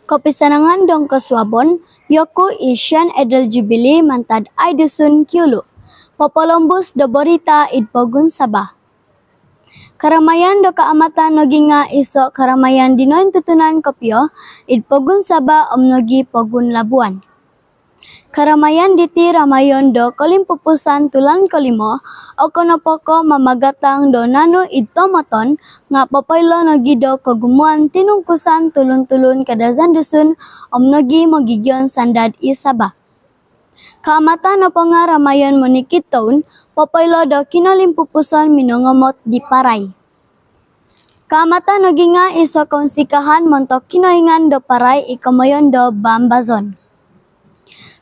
Kopisanangan dong keswabon, yoku isyan edel jubili mantad aidusun kiulu. Popolombus do borita id pogun sabah. Karamayan do kaamatan noginga iso karamayan dinoin tutunan kopio id pogun sabah omnogi pogun labuan. Karamayan diti ramayon do kolimpupusan tulan kolimo okonopoko mamagatang do nanu id tomoton nga popoylo nogi do kogumuan tinungkusan tulun-tulun kadazan dusun omnogi mogigyon sandad isaba. Kaamatan opo nga ramayon monikit taun popoylo do kinolimpupusan minongomot di paray. Kaamatan nogi nga iso konsikahan montok kinoingan do paray ikomoyon do bambazon.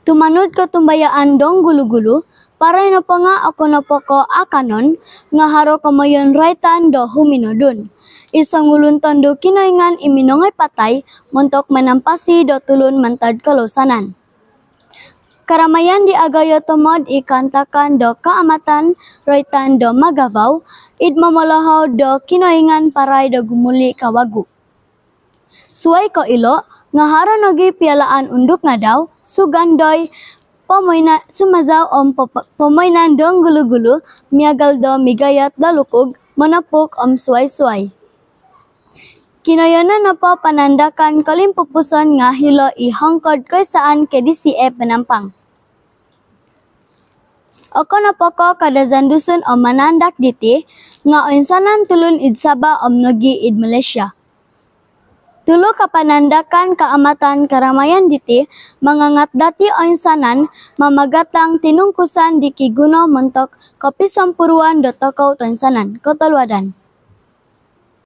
Tumanod ko tumbayaan dong gulu-gulu, paray no po nga ako no po ko akanon, nga haro komoyon raitan do huminodun. Isang ulunton do kinoingan iminongay patay, montok manampasi do tulun mantad kalosanan. Karamayan di agayo tumod ikantakan do kaamatan, raitan do magavaw, id mamolohaw do kinoingan paray do gumuli kawagu. Suway ko ilo, nga haro nogi pialaan unduk nga daw, sugandoy, pomoyna sumazaw pomoynan dong gulu-gulu, miagal do migayat dalukog, manapok suway-suway. Kinoyonan na po panandakan kalimpupuson nga hilo ihangkod koy saan KDCE penampang. Oko na po ko kadazan dusun o manandak diti, nga oinsanan tulun id Sabah omnogi id Malaysia. Tulo kapanandakan kaamatan karamayan diti, mangangat dati oinsanan, mamagatang tinungkusan di kiguno montok kopi sampuruan do tokaw toinsanan, kotolwadan.